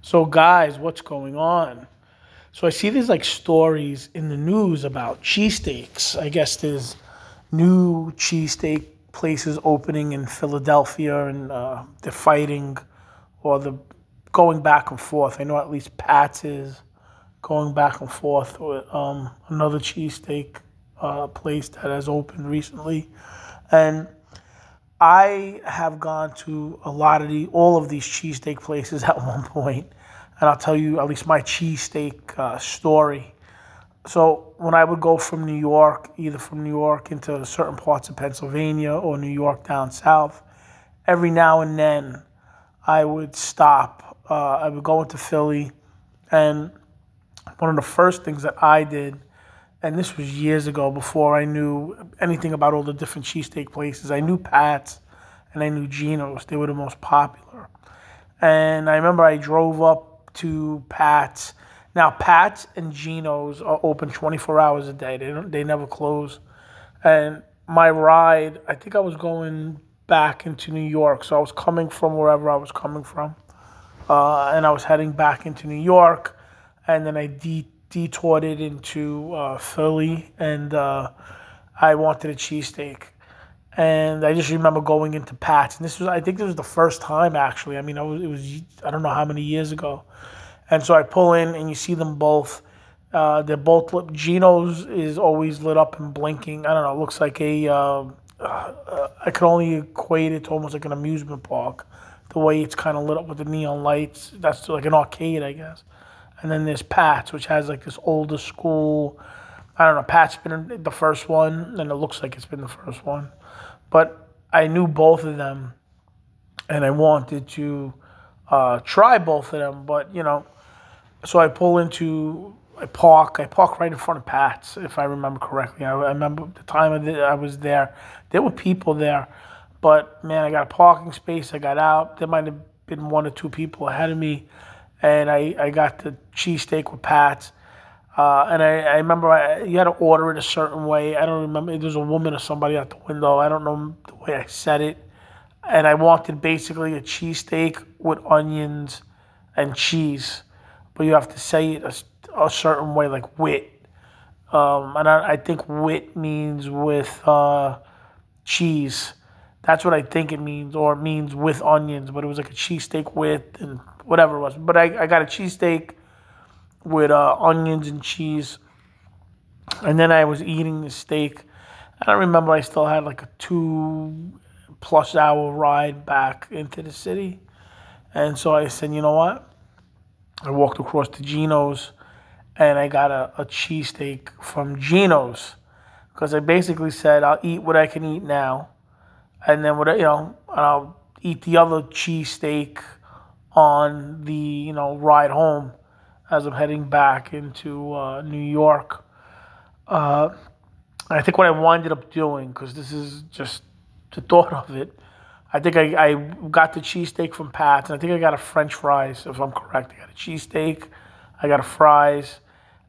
So, guys, what's going on? So, I see these like stories in the news about cheesesteaks. I guess there's new cheesesteak places opening in Philadelphia, and they're fighting or the going back and forth. I know at least Pat's is going back and forth with another cheesesteak place that has opened recently, and I have gone to all of these cheesesteak places at one point, and I'll tell you at least my cheesesteak story. So when I would go from New York, either from New York into certain parts of Pennsylvania or New York down south, every now and then I would stop. I would go into Philly, and one of the first things that I did, and this was years ago before I knew anything about all the different cheesesteak places. I knew Pat's and I knew Geno's. They were the most popular. And I remember I drove up to Pat's. Now, Pat's and Geno's are open 24 hours a day. They never close. And my ride, I think I was going back into New York. So I was coming from wherever I was coming from. And I was heading back into New York. And then I detoured it into Philly, and I wanted a cheesesteak. And I just remember going into Pat's, and I think this was the first time actually. I mean, it was I don't know how many years ago. And so I pull in, and you see them both. They're both lit. Geno's is always lit up and blinking. I don't know. It looks like I could only equate it to almost like an amusement park. The way it's kind of lit up with the neon lights. That's like an arcade, I guess. And then there's Pat's, which has like this older school. I don't know. Pat's been the first one, and it looks like it's been the first one. But I knew both of them, and I wanted to try both of them. But so I park right in front of Pat's, if I remember correctly. I remember the time I was there. There were people there, but man, I got a parking space. I got out. There might have been one or two people ahead of me. And I got the cheesesteak with Pat's. And I remember you had to order it a certain way. I don't remember. There was a woman or somebody at the window. I don't know the way I said it. And I wanted basically a cheesesteak with onions and cheese. But you have to say it a certain way, like wit. And I think wit means with cheese. That's what I think it means, or it means with onions. But it was like a cheesesteak with and whatever it was. But I got a cheesesteak with onions and cheese. And then I was eating the steak. I don't remember, I still had like a 2+ hour ride back into the city. And so I said, you know what? I walked across to Geno's, and I got a cheesesteak from Geno's. Because I basically said, I'll eat what I can eat now. And then and I'll eat the other cheesesteak on the ride home as I'm heading back into New York. I think what I winded up doing, because this is just the thought of it, I think I got the cheesesteak from Pat's, and I think I got a French fries, if I'm correct. I got a cheesesteak, I got a fries,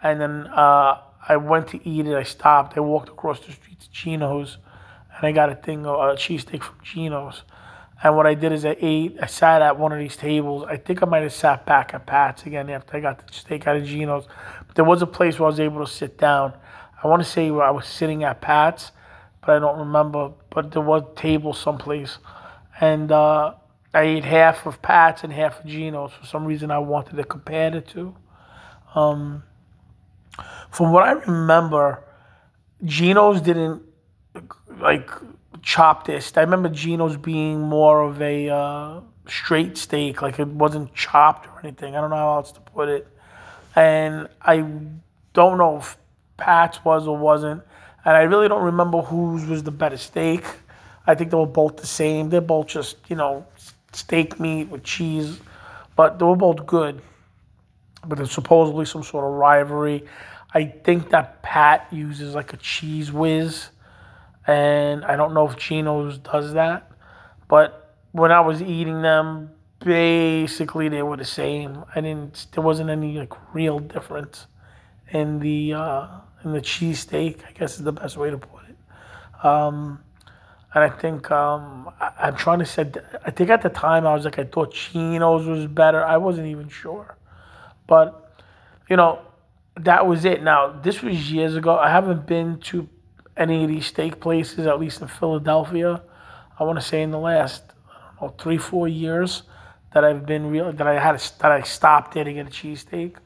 and then I went to eat it. I stopped. I walked across the street to Geno's, and I got a cheesesteak from Geno's. And what I did is I sat at one of these tables. I think I might have sat back at Pat's again after I got the steak out of Geno's. But there was a place where I was able to sit down. I want to say where I was sitting at Pat's, but I don't remember. But there was a table someplace. And I ate half of Pat's and half of Geno's. For some reason, I wanted to compare the two. From what I remember, Geno's didn't like chop this. I remember Geno's being more of a straight steak, like it wasn't chopped or anything. I don't know how else to put it. And I don't know if Pat's was or wasn't. And I really don't remember whose was the better steak. I think they were both the same. They're both just, steak meat with cheese. But they were both good. But there's supposedly some sort of rivalry. I think that Pat uses like a cheese whiz. And I don't know if Geno's does that. But when I was eating them, basically they were the same. There wasn't any like real difference in the cheesesteak, I guess is the best way to put it. And I think I'm trying to say. I think at the time I was like I thought Chino's was better. I wasn't even sure, but you know that was it. Now this was years ago. I haven't been to any of these steak places, at least in Philadelphia. I want to say in the last I don't know 3-4 years that I've been real that I had that I stopped there to get a cheesesteak.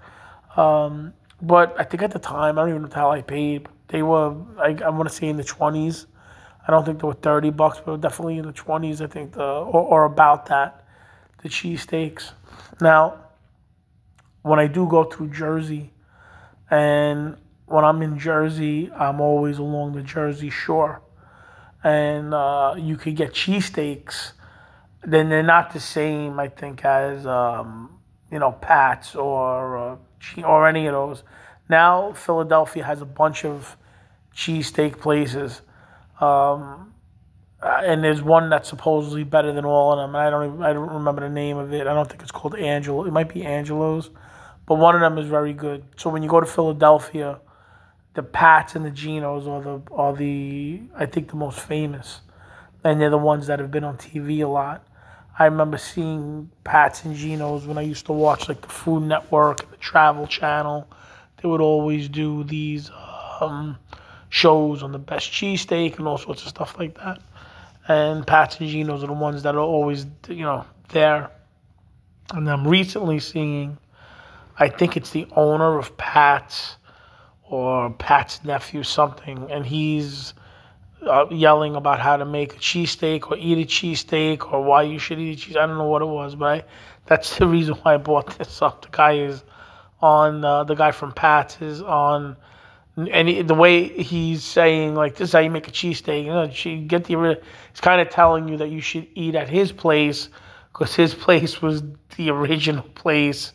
But I think at the time I don't even know how I paid. But they were I want to say in the 20s. I don't think they were $30, but definitely in the 20s. I think or about that, the cheesesteaks. Now, when I do go through Jersey, and when I'm in Jersey, I'm always along the Jersey Shore, and you could get cheesesteaks. Then they're not the same, I think, as Pat's or any of those. Now Philadelphia has a bunch of cheesesteak places. And there's one that's supposedly better than all of them. I don't remember the name of it. I don't think it's called Angelo. It might be Angelo's, but one of them is very good. So when you go to Philadelphia, the Pats and the Genos are the I think the most famous, and they're the ones that have been on TV a lot. I remember seeing Pats and Genos when I used to watch like the Food Network and the Travel Channel. They would always do these shows on the best cheesesteak and all sorts of stuff like that. And Pats and Geno's are the ones that are always, there. And I'm recently seeing, I think it's the owner of Pat's or Pat's nephew something, and he's yelling about how to make a cheesesteak or eat a cheesesteak or why you should eat a cheese. I don't know what it was, but that's the reason why I brought this up. The guy from Pat's is on. And the way he's saying, like, this is how you make a cheesesteak. He's kind of telling you that you should eat at his place because his place was the original place.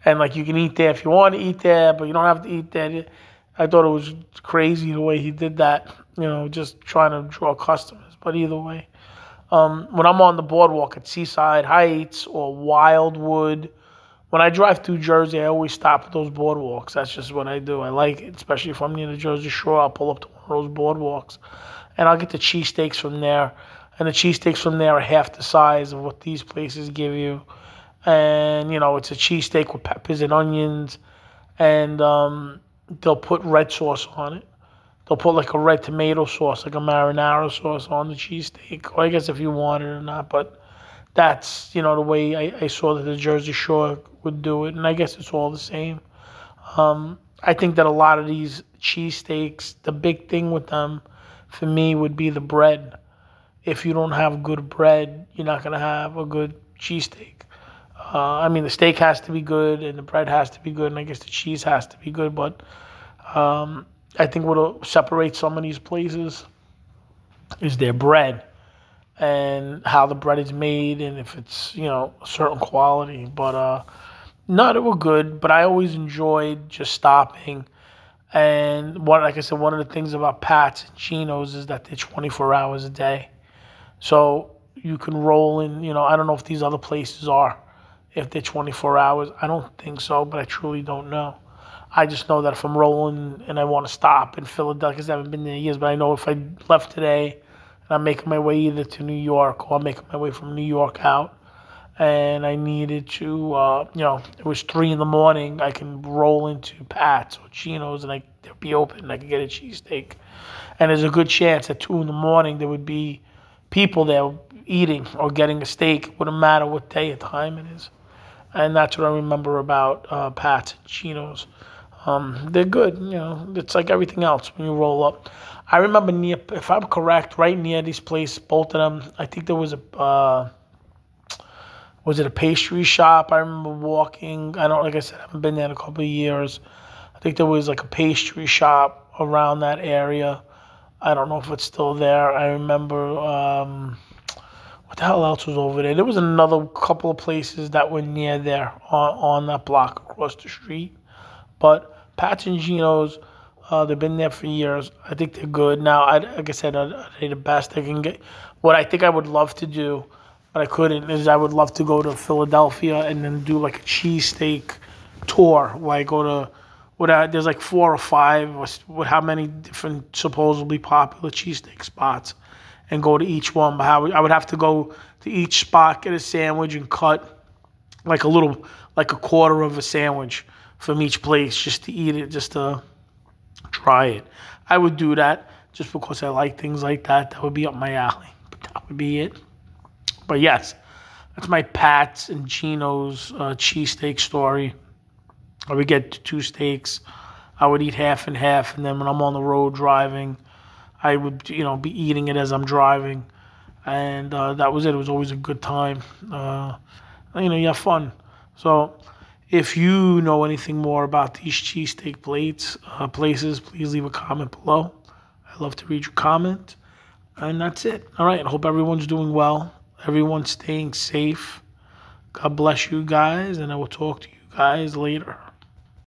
And, like, you can eat there if you want to eat there, but you don't have to eat there. I thought it was crazy the way he did that, just trying to draw customers. But either way, when I'm on the boardwalk at Seaside Heights or Wildwood, when I drive through Jersey, I always stop at those boardwalks. That's just what I do. I like it, especially if I'm near the Jersey Shore. I'll pull up to one of those boardwalks, and I'll get the cheesesteaks from there. And the cheesesteaks from there are half the size of what these places give you. And, it's a cheesesteak with peppers and onions, and they'll put red sauce on it. They'll put like a red tomato sauce, like a marinara sauce on the cheesesteak. Or I guess if you want it or not, but that's, the way I saw that the Jersey Shore would do it, and I guess it's all the same. I think that a lot of these cheesesteaks, the big thing with them, for me, would be the bread. If you don't have good bread, you're not going to have a good cheesesteak. The steak has to be good, and the bread has to be good, and I guess the cheese has to be good, but I think what separates some of these places is their bread and how the bread is made and if it's, a certain quality. But no, they were good, but I always enjoyed just stopping. And like I said, one of the things about Pat's and Geno's is that they're 24 hours a day. So you can roll in, I don't know if these other places are, if they're 24 hours. I don't think so, but I truly don't know. I just know that if I'm rolling and I want to stop in Philadelphia, because I haven't been there in years, but I know if I left today and I'm making my way either to New York or I'm making my way from New York out, and I needed to, it was 3 a.m, I can roll into Pat's or Geno's and they'll be open and I can get a cheesesteak. And there's a good chance at 2 a.m. there would be people there eating or getting a steak. It wouldn't matter what day or time it is. And that's what I remember about Pat's and Geno's. They're good, it's like everything else when you roll up. I remember if I'm correct, right near these places, both of them, I think there was was it a pastry shop? I remember walking, like I said, I haven't been there in a couple of years. I think there was like a pastry shop around that area. I don't know if it's still there. I remember, what the hell else was over there? There was another couple of places that were near there on that block across the street. But Pat's and Geno's, they've been there for years. I think they're good. Now, like I said, are they the best I can get? What I think I would love to do, but I couldn't, is I would love to go to Philadelphia and then do like a cheesesteak tour where I go to, there's like 4 or 5, how many different supposedly popular cheesesteak spots. and go to each one. But I would have to go to each spot, get a sandwich, and cut like a quarter of a sandwich from each place just to eat it, just to try it. I would do that just because I like things like that. That would be up my alley. But that would be it. But yes, that's my Pat's and Geno's cheesesteak story. I would get 2 steaks. I would eat half and half, and then when I'm on the road driving, I would, be eating it as I'm driving, and that was it. It was always a good time. You have fun. So, if you know anything more about these cheesesteak places, please leave a comment below. I'd love to read your comment, and that's it. All right. I hope everyone's doing well. Everyone's staying safe. God bless you guys, and I will talk to you guys later.